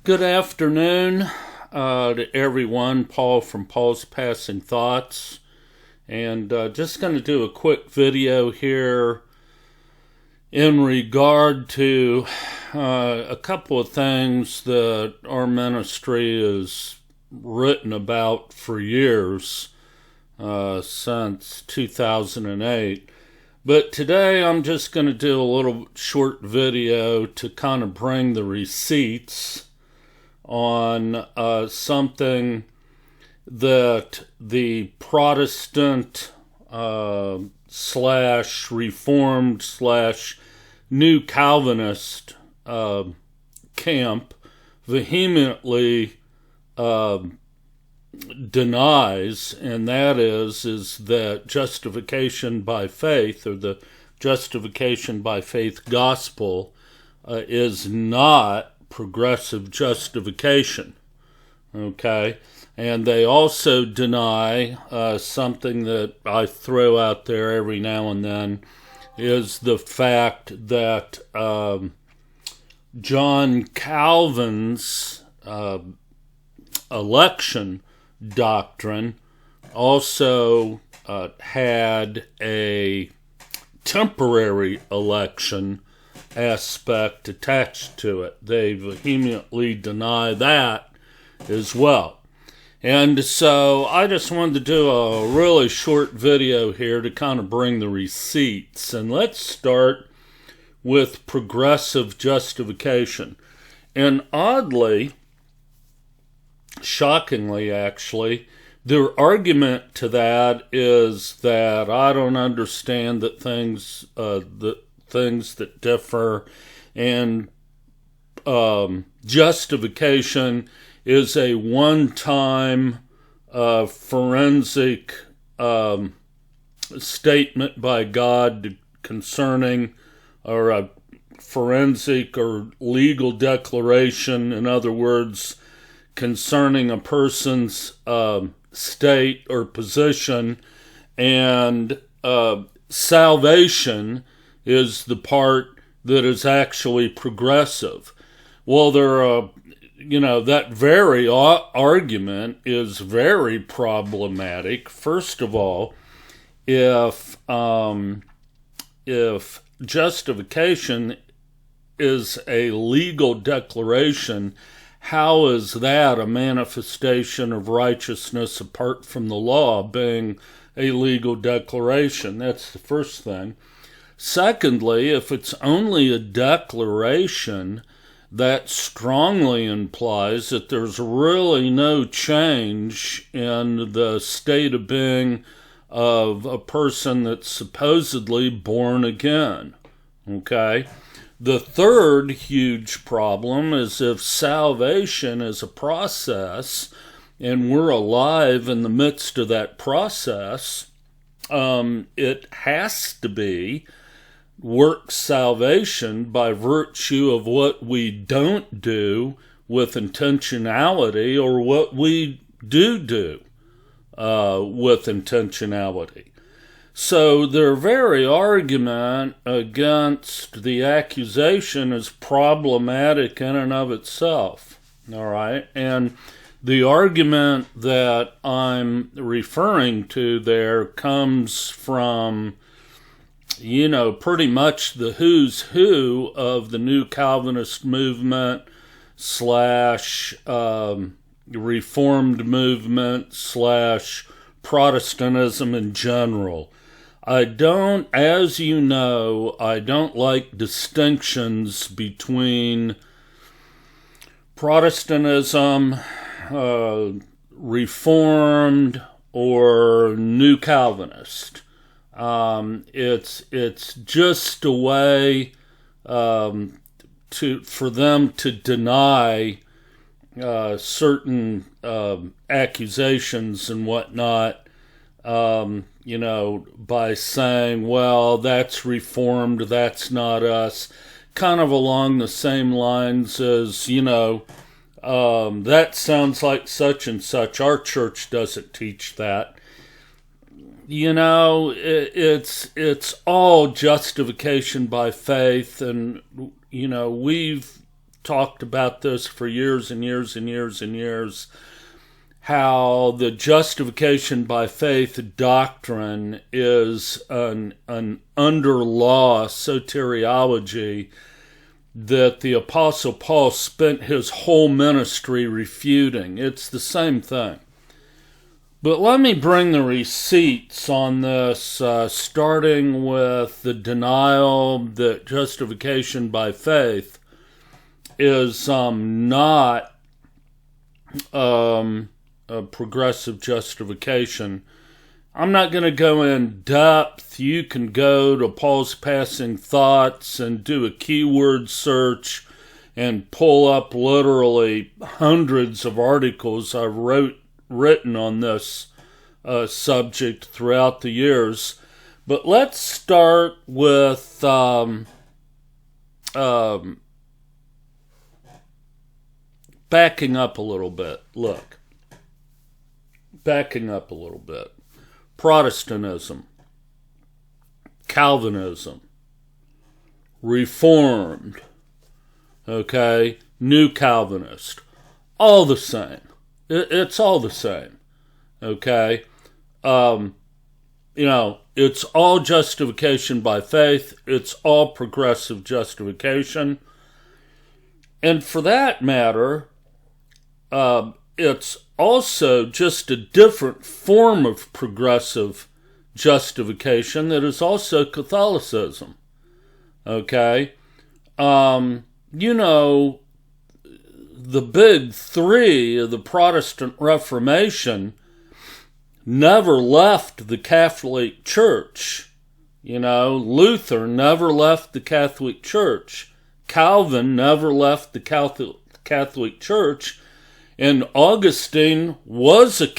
Good afternoon to everyone. Paul from Paul's Passing Thoughts. And just going to do a quick video here in regard to a couple of things that our ministry has written about for years, since 2008. But today I'm just going to do a little short video to kind of bring the receipts on something that the Protestant slash Reformed slash New Calvinist camp vehemently denies, and that is that justification by faith, or the justification by faith gospel, is not progressive justification. Okay? And they also deny something that I throw out there every now and then, is the fact that John Calvin's election doctrine also had a temporary election aspect attached to it. They vehemently deny that as well. And so I just wanted to do a really short video here to kind of bring the receipts. And let's start with progressive justification. And oddly, shockingly actually, their argument to that is that I don't understand that things that differ, and justification is a one-time forensic statement by God concerning, or a forensic or legal declaration, in other words, concerning a person's state or position, and salvation is the part that is actually progressive. Well, that very argument is very problematic. First of all, if justification is a legal declaration, how is that a manifestation of righteousness apart from the law being a legal declaration? That's the first thing. Secondly, if it's only a declaration, that strongly implies that there's really no change in the state of being of a person that's supposedly born again. Okay? The third huge problem is if salvation is a process and we're alive in the midst of that process, it has to be work salvation by virtue of what we don't do with intentionality, or what we do with intentionality. So their very argument against the accusation is problematic in and of itself. All right? And the argument that I'm referring to there comes from, pretty much the who's who of the New Calvinist movement slash Reformed movement slash Protestantism in general. I don't like distinctions between Protestantism, Reformed, or New Calvinist. It's just a way for them to deny certain accusations and whatnot, by saying, well, that's Reformed, that's not us. Kind of along the same lines as, that sounds like such and such. Our church doesn't teach that. It's all justification by faith, and we've talked about this for years and years and years and years, how the justification by faith doctrine is an under law soteriology that the Apostle Paul spent his whole ministry refuting. It's the same thing. But let me bring the receipts on this, starting with the denial that justification by faith is not a progressive justification. I'm not going to go in depth. You can go to Paul's Passing Thoughts and do a keyword search and pull up literally hundreds of articles I've written on this subject throughout the years. But let's start with backing up a little bit. Look, backing up a little bit. Protestantism, Calvinism, Reformed, okay, New Calvinist, all the same. It's all the same, okay? It's all justification by faith. It's all progressive justification. And for that matter, it's also just a different form of progressive justification that is also Catholicism, okay? The big three of the Protestant Reformation never left the Catholic Church. Luther never left the Catholic Church. Calvin never left the Catholic Church. And Augustine was a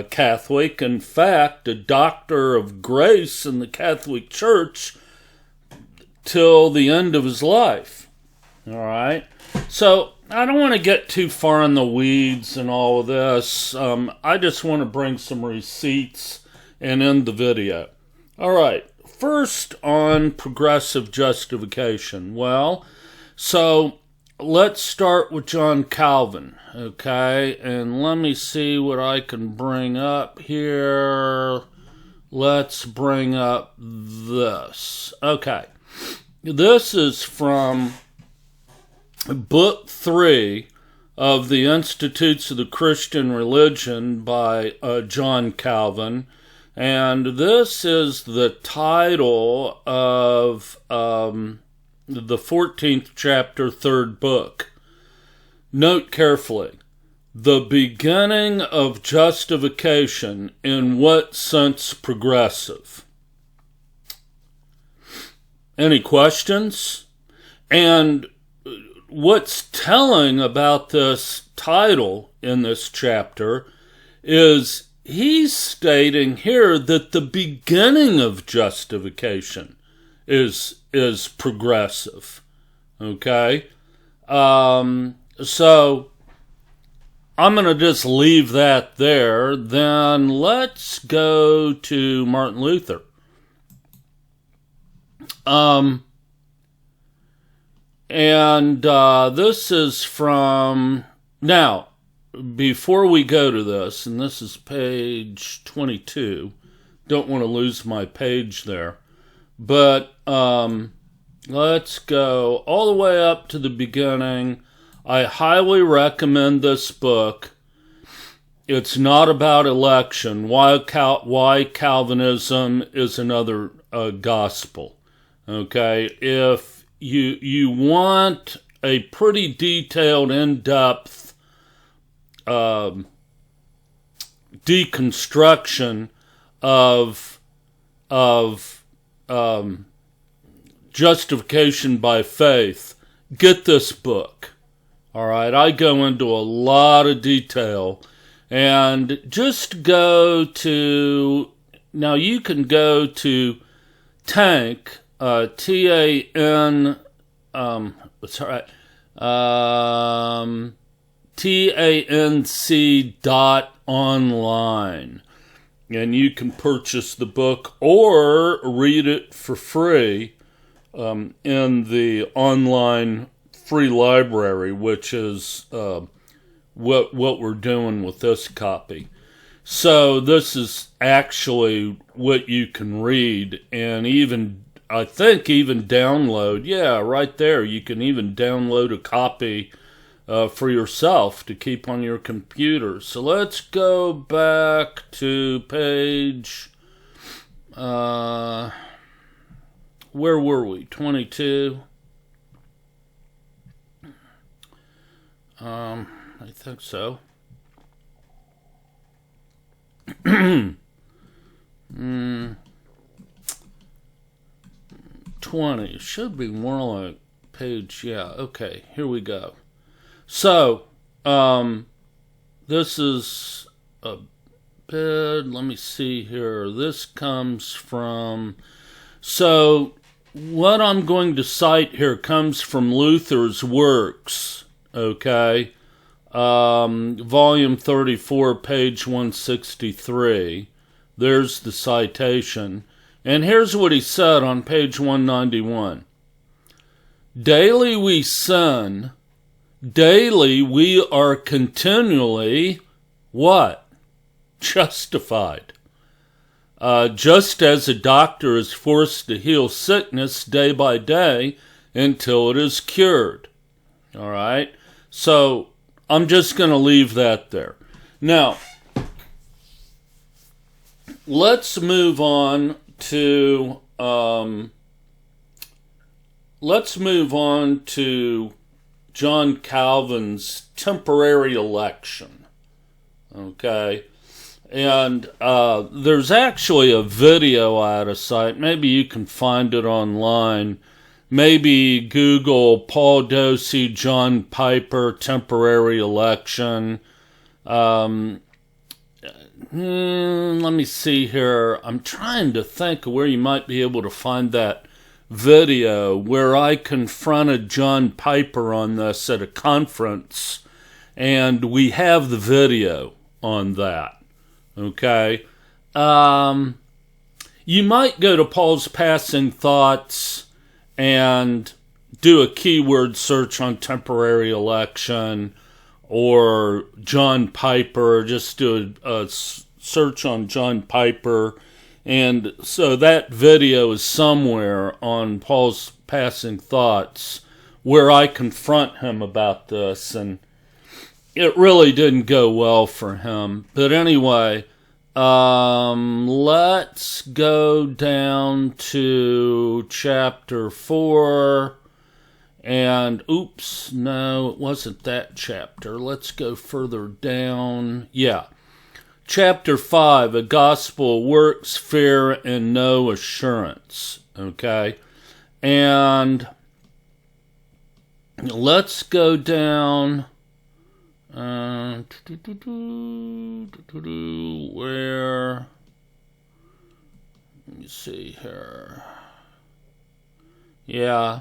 Catholic, in fact, a doctor of grace in the Catholic Church till the end of his life. All right? So I don't want to get too far in the weeds and all of this. I just want to bring some receipts and end the video. All right. First on progressive justification. Well, so let's start with John Calvin, okay? And let me see what I can bring up here. Let's bring up this. Okay. This is from Book 3 of the Institutes of the Christian Religion by John Calvin. And this is the title of the 14th chapter, 3rd book. Note carefully, the beginning of justification, in what sense progressive? Any questions? And what's telling about this title in this chapter is he's stating here that the beginning of justification is progressive. Okay? So I'm going to just leave that there. Then let's go to Martin Luther. This is from, now, before we go to this, and this is page 22, don't want to lose my page there, but let's go all the way up to the beginning. I highly recommend this book. It's not about election. Why Calvinism is another gospel. Okay, if you want a pretty detailed, in-depth deconstruction of justification by faith, get this book. All right, I go into a lot of detail, and just go to, now you can go to Tank, TANC.online, and you can purchase the book or read it for free in the online free library, which is what we're doing with this copy. So this is actually what you can read, and even, I think, even download. Yeah, right there. You can even download a copy for yourself to keep on your computer. So let's go back to page, where were we? 22? I think so. 20. Should be more like page, yeah, okay, here we go. So, this is a bit, let me see here. This comes from, so what I'm going to cite here comes from Luther's Works, okay? Volume 34, page 163. There's the citation. And here's what he said on page 191. Daily we sin, daily we are continually, what? Justified. Just as a doctor is forced to heal sickness day by day until it is cured. All right? So, I'm just going to leave that there. Now, let's move on to John Calvin's temporary election. Okay? And there's actually a video out of sight. Maybe you can find it online. Maybe Google Paul Dosey, John Piper, temporary election. Let me see here. I'm trying to think of where you might be able to find that video where I confronted John Piper on this at a conference, and we have the video on that. Okay? You might go to Paul's Passing Thoughts and do a keyword search on temporary election, or John Piper, just do a search on John Piper, and so that video is somewhere on Paul's Passing Thoughts where I confront him about this, and it really didn't go well for him. But anyway, let's go down to chapter 4, and oops, no, it wasn't that chapter. Let's go further down. Yeah. Chapter 5, A Gospel, Works, Fear, and No Assurance. Okay? And let's go down where, let me see here. Yeah.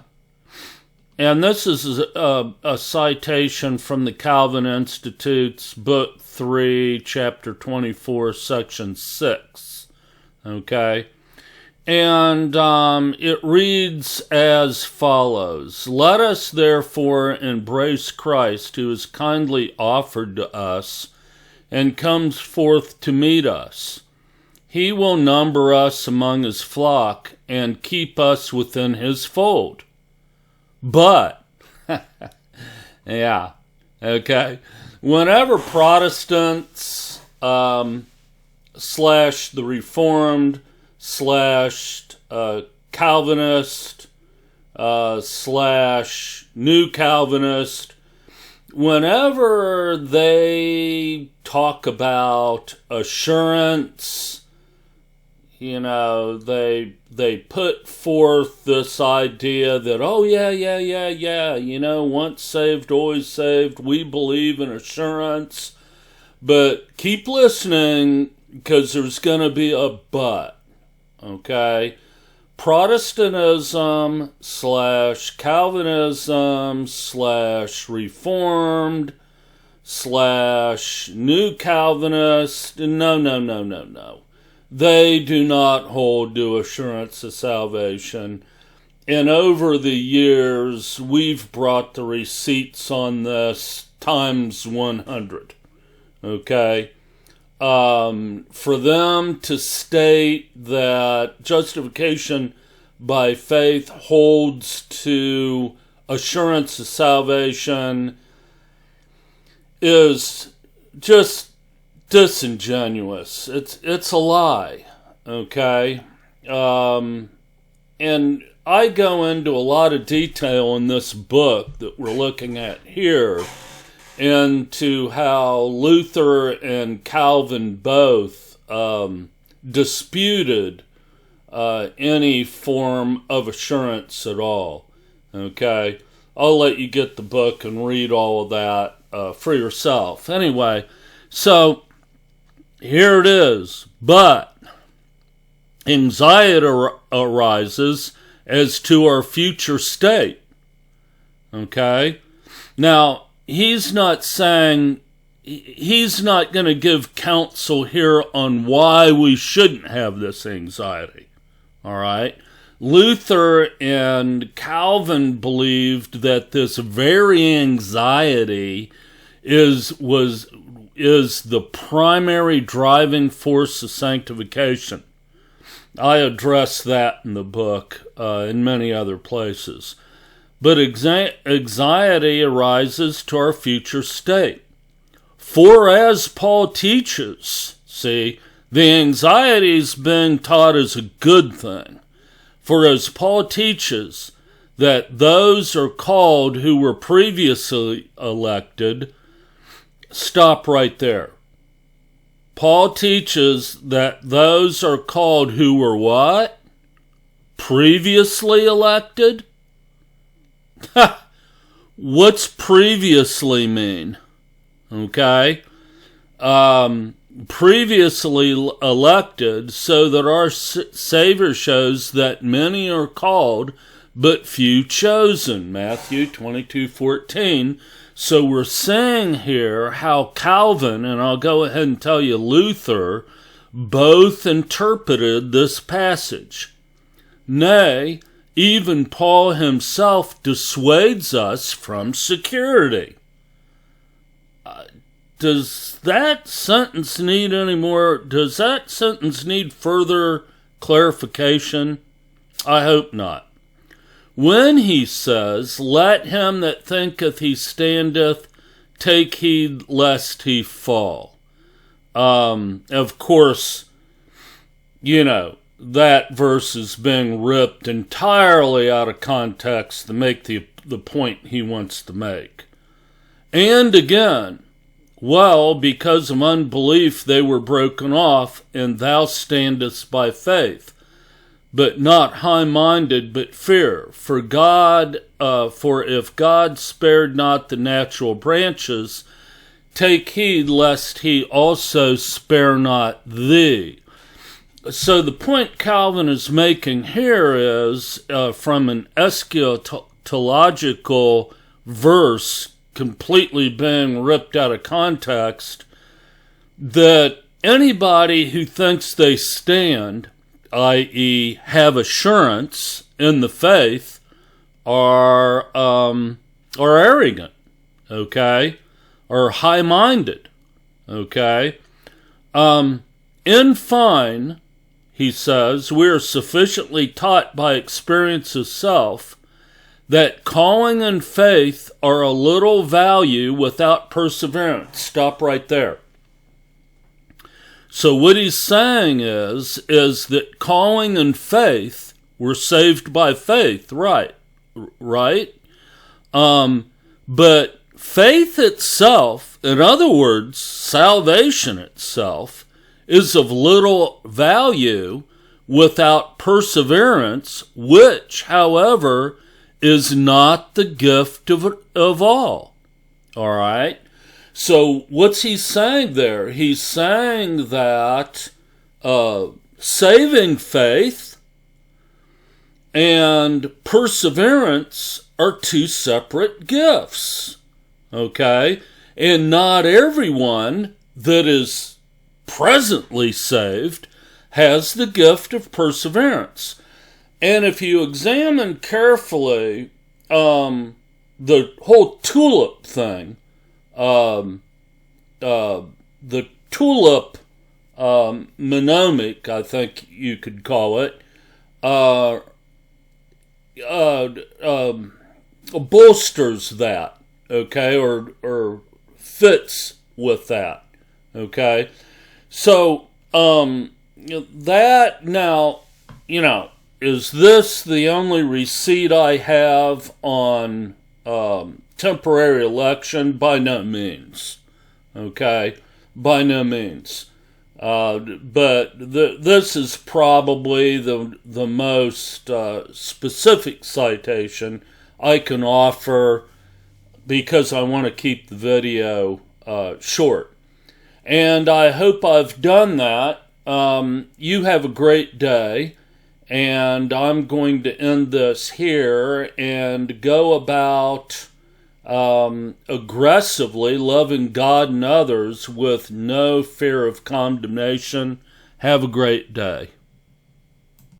And this is a citation from the Calvin Institute's Book 3, Chapter 24, Section 6. Okay? And it reads as follows. Let us therefore embrace Christ, who is kindly offered to us and comes forth to meet us. He will number us among his flock and keep us within his fold. But, yeah, okay, whenever Protestants, slash the Reformed, slash Calvinist, slash New Calvinist, whenever they talk about assurance, you know, they put forth this idea that, oh, yeah, you know, once saved, always saved, we believe in assurance. But keep listening, because there's going to be a but, okay? Protestantism slash Calvinism slash Reformed slash New Calvinist, no. They do not hold to assurance of salvation. And over the years, we've brought the receipts on this times 100. Okay? For them to state that justification by faith holds to assurance of salvation is just disingenuous. It's a lie, okay? And I go into a lot of detail in this book that we're looking at here into how Luther and Calvin both disputed any form of assurance at all. Okay? I'll let you get the book and read all of that for yourself. Anyway, so here it is. But anxiety arises as to our future state. Okay? Now, he's not saying, he's not going to give counsel here on why we shouldn't have this anxiety. All right? Luther and Calvin believed that this very anxiety is the primary driving force of sanctification. I address that in the book in many other places. But anxiety arises to our future state. For as Paul teaches, see, the anxiety is being taught as a good thing. For as Paul teaches that those are called who were previously elected, stop right there. Paul teaches that those are called who were what? Previously elected? What's previously mean? Okay? Previously elected, so that our Savior shows that many are called, but few chosen. Matthew 22:14. So we're saying here how Calvin, and I'll go ahead and tell you Luther, both interpreted this passage. Nay, even Paul himself dissuades us from security. Does that sentence need further clarification? I hope not. When he says, let him that thinketh he standeth take heed lest he fall. Of course, that verse is being ripped entirely out of context to make the point he wants to make. And again, well, because of unbelief they were broken off, and thou standest by faith. But not high-minded, but fear. For if God spared not the natural branches, take heed lest he also spare not thee. So the point Calvin is making here is, from an eschatological verse completely being ripped out of context, that anybody who thinks they stand, i.e. have assurance in the faith, are arrogant, okay? Or high-minded, okay? In fine, he says, we are sufficiently taught by experience of self that calling and faith are a little value without perseverance. Stop right there. So what he's saying is that calling and faith, we're saved by faith, right? But faith itself, in other words, salvation itself, is of little value without perseverance, which, however, is not the gift of all. All right? So what's he saying there? He's saying that saving faith and perseverance are two separate gifts. Okay? And not everyone that is presently saved has the gift of perseverance. And if you examine carefully the whole tulip thing, the tulip mnemonic, I think you could call it, bolsters that, okay, or fits with that, okay. So that now, is this the only receipt I have on temporary election? By no means, okay, by no means. But this is probably the most specific citation I can offer, because I want to keep the video short. And I hope I've done that. You have a great day, and I'm going to end this here and go about aggressively loving God and others with no fear of condemnation. Have a great day.